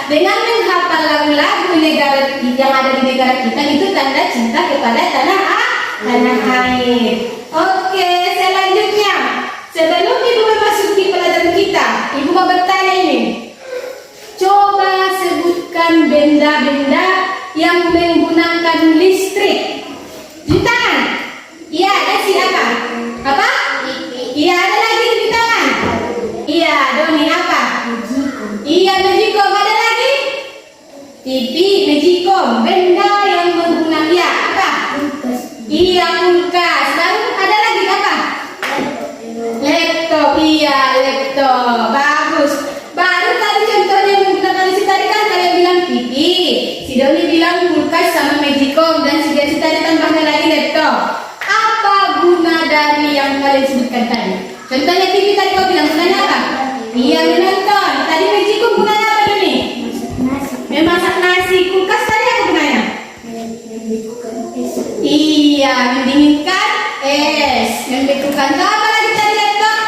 dengan menghafal lagu-lagu negara yang ada di negara kita itu tanda cinta kepada tanah air. Oke, selanjutnya sebelum Ibu memasuki pelajaran kita, Ibu mau bertanya ini. Coba sebutkan benda-benda yang menggunakan listrik. Di tangan. Iya, ada siapa? Apa? Iya, ada lagi di tangan. Iya, Doni apa? Iya, Mejikom. Ada lagi? TV, Mejikom. Benda yang menggunakan ya apa? Iya, kulkas. Baru ada lagi apa? Laptop. Iya, laptop. Bagus. Baru tadi contohnya menggunakan listrik tadi kan kalian bilang TV. Si Doni bilang kulkas sama Mejikom dan si Desi tadi tambahnya lagi laptop. Apa guna dari yang kalian sebutkan tadi? Contohnya TV tadi kau bilang gunanya apa? Iya, menonton. Tadi Mejikom gunanya apa Doni? Memasak nasi. Kulkas tadi apa gunanya? Iya, mendinginkan es. Membekukan apa lagi tadi laptop?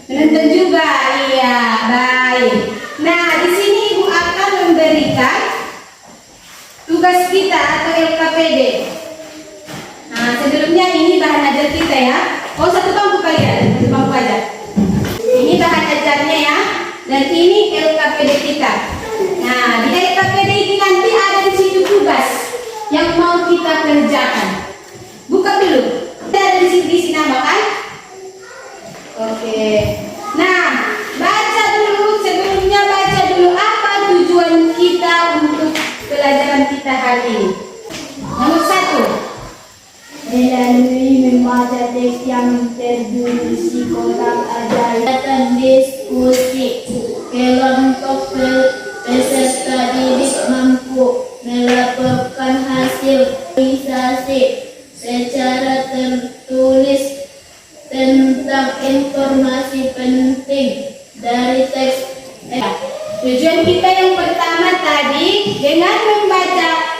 Menonton juga. Iya, baik. Nah, di sini Ibu akan memberikan tugas kita atau LKPD. Nah, sebelumnya ini bahan ajar kita ya. Oh, satu bangku kalian, satu bangku aja. Ini bahan ajarnya ya. Dan ini LKPD kita. Nah, di LKPD ini nanti ada di situ tugas yang mau kita kerjakan. Buka dulu. Ada di sini nama kan? Oke. Nah, baca dulu sebelumnya baca dulu apa tujuan kita untuk pelajaran kita hari ini. Nomor 1. Melalui membaca teks yang tertulis kotak ajaib dan diskusi, kelompok peserta didik mampu melaporkan hasil realisasi secara tertulis tentang informasi penting dari teks. Tujuan kita yang pertama tadi dengan membaca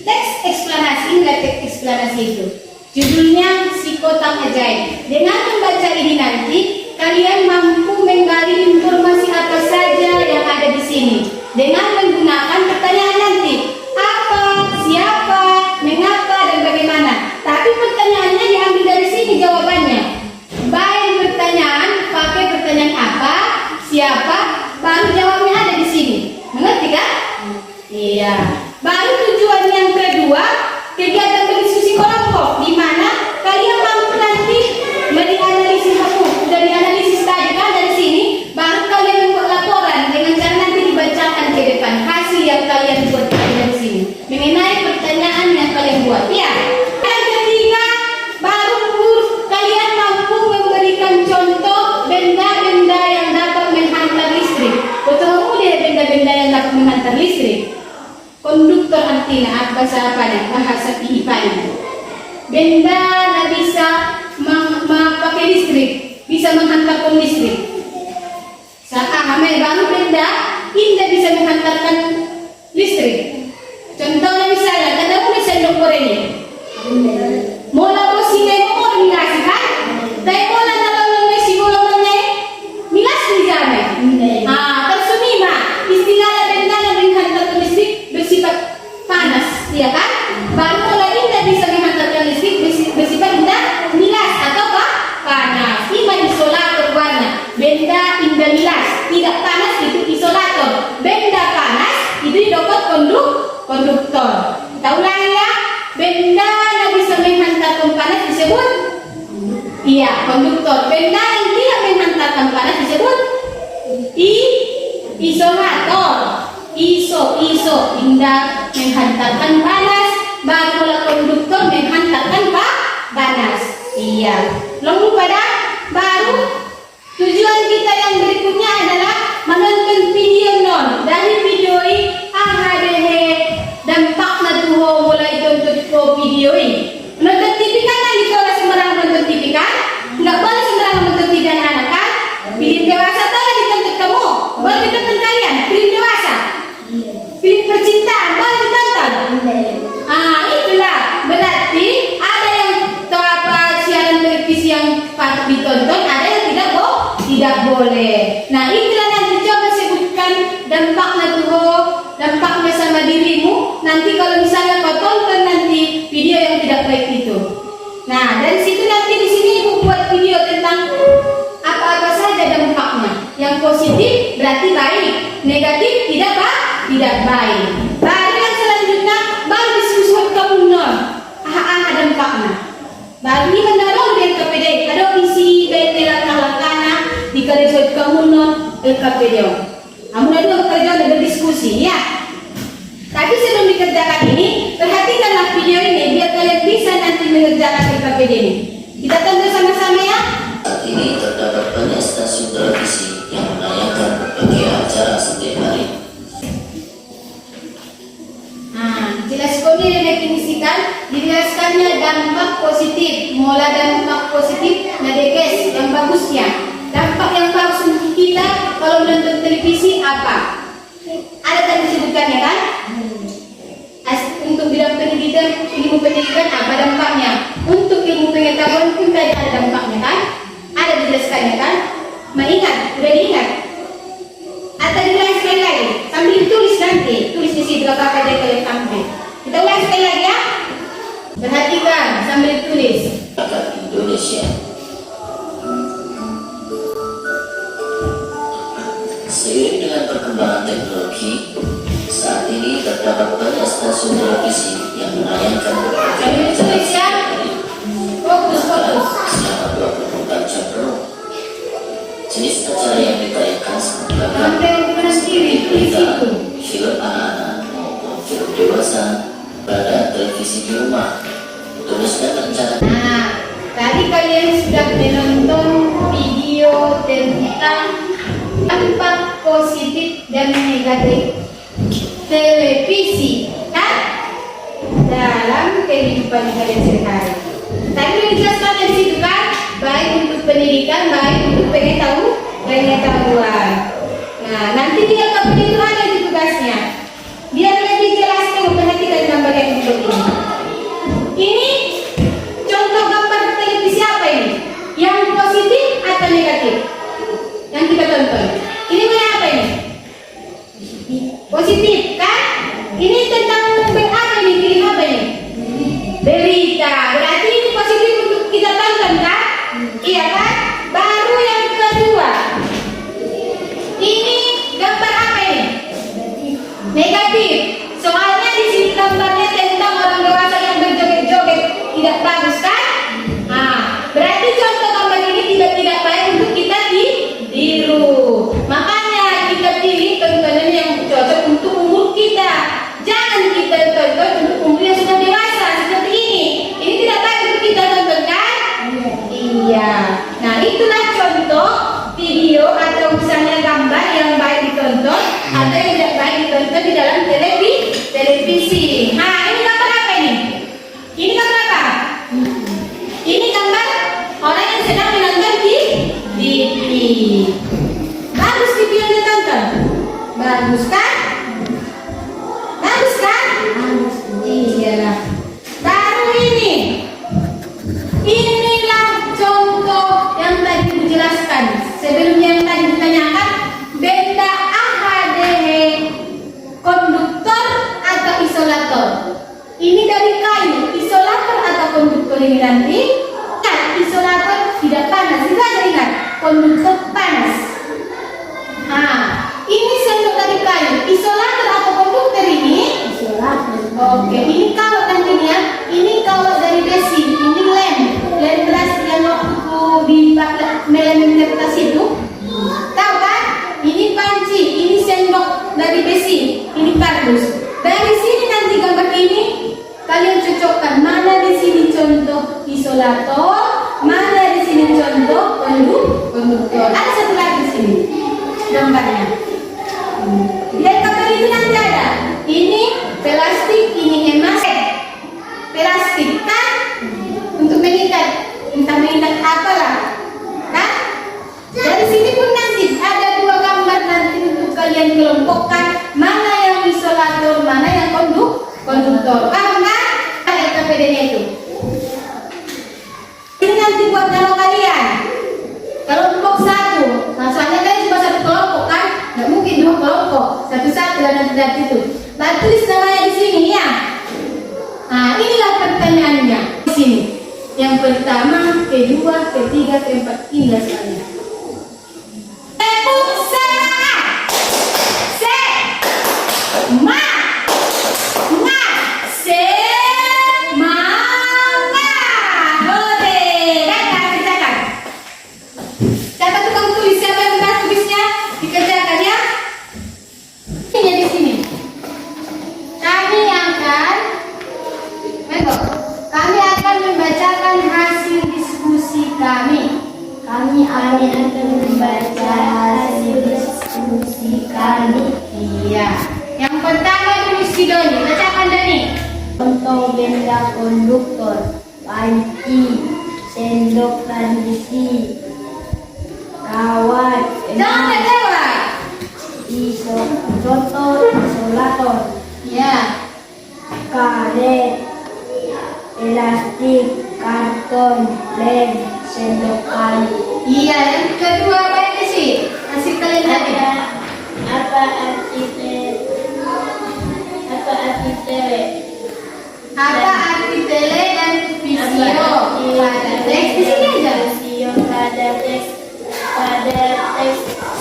teks eksplanasi, teks eksplanasi itu judulnya si kotak ajaib. Dengan membaca ini nanti kalian mampu menggali informasi apa saja yang ada di sini dengan menggunakan pertanyaan nanti apa, siapa, mengapa dan bagaimana. Tapi pertanyaannya diambil dari sini jawabannya. Baik pertanyaan pakai pertanyaan apa, siapa, baru jawabnya ada di sini. Mengerti kan? Iya. Baru tujuan yang kedua, kegiatan berdiskusi kelompok, di mana kalian mampu nanti menganalisis buku. Sudah dianalisis tadi kan dari sini, baru kalian membuat laporan dengan cara nanti dibacakan ke depan hasil yang kalian buat dari sini mengenai pertanyaan yang kalian buat. Ya. Yang ketiga, baru kalian mampu memberikan contoh benda-benda yang dapat menghantar listrik. Betul deh benda-benda yang dapat menghantar listrik. Konduktor antina apa nih bahasa IPA. Benda yang bisa pakai listrik, bisa menghantarkan listrik. Baru benda tidak bisa menghantarkan listrik. Contohnya misalnya, kadang boleh sendok gorengnya. Mola bosine mo milas kan? Dai mola dalam nasi bolongnya milas di sana. Tersumima istilah benda yang menghantarkan listrik bersifat panas, ya kan? Baru mola tidak bisa menghantarkan listrik bersifat milas atau panas. Ima isolator warna. Benda indah milas, tidak panas itu isolator. Benda panas itu dapat konduktor. Kita ulangi ya. Benda yang bisa menghantarkan panas disebut konduktor. Benda yang tidak menghantarkan panas disebut isolator. Iso indah menghantarkan panas, baru konduktor menghantarkan panas. Iya. Lalu pada baru tujuan kita yang berikutnya adalah menonton video dari video ini dampak na tuho mulai tonton video ini. Menonton TV kan di sekolah sembarangan menonton TV kan? Nggak boleh sembarangan menonton TV anak-anak kan? Film dewasa tahu nggak ditonton kamu? Boleh ditonton kalian? Film dewasa? Film percintaan boleh ditonton? Itulah berarti ada yang siaran televisi yang patut ditonton, ada yang tidak boleh. Nah, itulah nanti coba sebutkan sama dirimu. Nanti kalau misalnya kau tonton nanti video yang tidak baik itu. Nah, dari situ nanti di sini ibu buat video tentang apa-apa saja dampaknya. Yang positif berarti baik, negatif tidak baik. Baru yang selanjutnya baru diskusi kamu non. Dampaknya. Baru ini mendalam dengan KPD. Ada isi betela kalakana di kerja kamu non LKPD. Kamu nanti kerja dan berdiskusi ya. Tapi sebelum dikerjakan ini, perhatikanlah video ini biar kalian bisa nanti mengerjakan LKPD ini. Kita tonton sama-sama ya. Saat ini terdapat banyak stasiun televisi yang menayangkan berbagai acara setiap hari. Nah, jelaskan ini definisikan, dijelaskannya dampak positif. Mula dampak positif, nah guys, yang bagusnya. Dampak yang bagus untuk kita kalau menonton televisi apa? Ada tadi disebutkannya kan? Untuk bidang pendidikan, ilmu pendidikan apa dampaknya? Untuk ilmu pengetahuan pun tadi ada dampaknya kan? Ada dijelaskannya kan? Mengingat, sudah diingat? Atau diulang sekali lagi? Sambil ditulis nanti, tulis di situ apa aja kalian ambil. Kita ulang sekali lagi ya? Perhatikan sambil ditulis. Masyarakat Indonesia. Seiring dengan perkembangan teknologi, saat ini terdapat banyak stasiun televisi yang menayangkan berbagai Sambil acara ditulis ya? setiap hari. Fokus. Selama 24 jam penuh. Jenis acara yang ditayangkan Jangan beragam, tengok sendiri, tulis berita, itu. film anak-anak maupun film dewasa pada televisi di rumah. Tuliskan rencana. Nah, tadi kalian sudah menonton video tentang dampak positif dan negatif televisi kan dalam kehidupan kalian sehari-hari. Tadi sudah dijelaskan di situ kan, baik untuk pendidikan, baik untuk pengetahuan. Nah, nanti tinggal kamu itu ada di tugasnya. Biar lebih jelas kamu perhatikan gambar yang berikut ini. Ini contoh gambar televisi apa ini? Yang positif atau negatif? Yang kita tonton. Ini mana apa ini? Positif kan? Ini tentang apa ini? Pilih apa ini? Berita. Berarti ini positif untuk kita tonton kan? Iya kan? Baru yang kedua. Ini gambar apa ini? Negatif. Soalnya di sini gambarnya tentang orang dewasa yang berjoget-joget tidak bagus kan? Nah, berarti contoh gambar ini tidak baik untuk kita tiru. Makanya kita pilih tontonan yang cocok untuk umur kita. Jangan kita tonton untuk umur yang sudah dewasa seperti ini. Ini tidak baik untuk kita tonton kan? Iya. Nah, itulah contoh video atau misalnya gambar yang baik ditonton atau yang tidak baik ditonton di dalam televisi. Nah, ini gambar apa ini? Ini gambar apa? Ini gambar orang yang sedang menonton TV. Bagus TV yang ditonton? Bagus kan? Bagus kan? Iyalah. Baru ini. Inilah contoh yang tadi dijelaskan. Sebelumnya yang tadi ditanyakan, benda AHDH konduktor atau isolator. Ini dari kayu, isolator atau konduktor ini nanti. Kan isolator tidak panas, tidak ada ingat. Konduktor panas. Nah, ini sendok dari kayu, isolator atau konduktor ini. Oke, ini kalau nantinya, ini kalau dari besi, ini lem plastik yang waktu di kertas itu, tahu kan? Ini panci, ini sendok dari besi, ini kardus. Dari sini nanti gambar ini kalian cocokkan mana di sini contoh isolator, mana di sini contoh konduktor. Ada satu lagi di sini gambarnya. Lihat gambar itu nanti ada. Ini plastik, ini emas. Plastik kan untuk mengikat, entah mengikat apalah, kan? Dari sini pun nanti ada dua gambar nanti untuk kalian kelompokkan mana yang isolator, mana yang konduktor. Paham kan? Ada KPD-nya itu. Ini nanti buat nama kalian. Kelompok satu, nah soalnya kalian cuma satu kelompok kan? Nggak mungkin dua kelompok, satu-satu dan nanti itu. Nah, tulis namanya di sini ya. Nah, inilah pertanyaannya di sini. Yang pertama, kedua, ketiga, keempat. Inilah soalnya. Tepuk semangat. Semangat. Boleh. Kerjakan. Siapa tukang tulis? Siapa yang benar tulisnya? Dikerjakan ya. Ini di sini. Kami akan membacakan hasil diskusi kami. Kami akan membaca hasil diskusi kami. Iya. Yang pertama dulu si Doni. Bacakan Doni. Contoh benda konduktor, panci, sendok transisi, kawat, Jangan jawab. contoh isolator, Ya. karet, elastik, karton, lem, sendok kayu. Iya. Yang kedua apa yang sih? Kasih kalian tadi. Apa arti tele? Apa arti tele dan visio pada teks di sini aja. Visio pada teks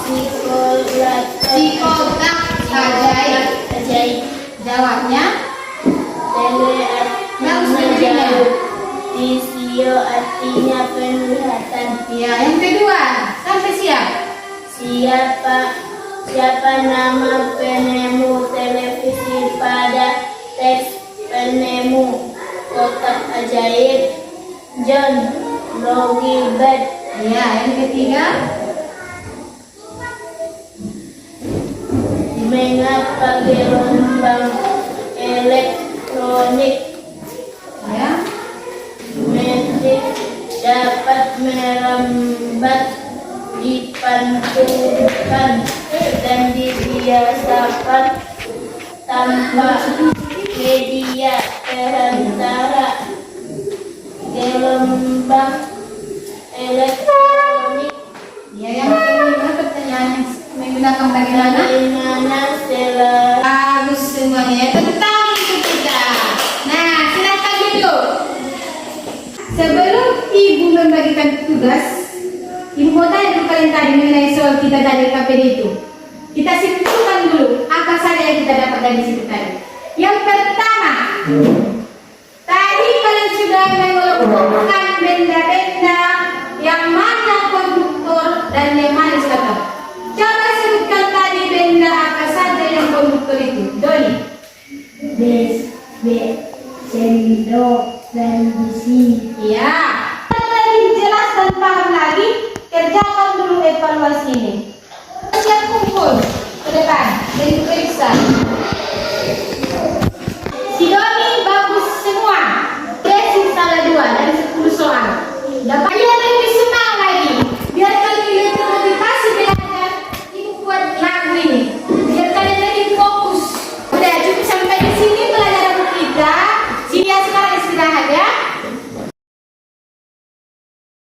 psikolator. Psikotak ajaib. Jawabnya. Tele Bagus artinya dengarnya. jauh. Visio artinya penglihatan. Iya. Yang kedua. Sampai siap. Siapa nama penemu televisi pada teks penemu kotak ajaib? John Logie Bed. Iya. Yang ketiga. Mengapa gelombang elektronik Ya. metrik dapat merambat dipantulkan dan dibiasakan tanpa media perantara? Gelombang elektronik Ya. Yang kelima pertanyaan yang menggunakan bagaimana? bagaimana setelah Bagus semuanya ya, tentang itu kita. Nah, silakan duduk. Sebelum ibu membagikan tugas, ibu mau tanya dulu kalian tadi mengenai soal kita dari KPD itu. Kita simpulkan dulu apa saja yang kita dapat dari situ tadi. Yang pertama, tadi kalian sudah mengelompokkan benda-benda yang mana konduktor dan yang mana isolator. Coba sebutkan tadi benda apa saja yang konduktor itu. Doni. sendok transisi. Iya. Lebih jelas dan paham lagi, kerjakan dulu evaluasi ini. Siap kumpul.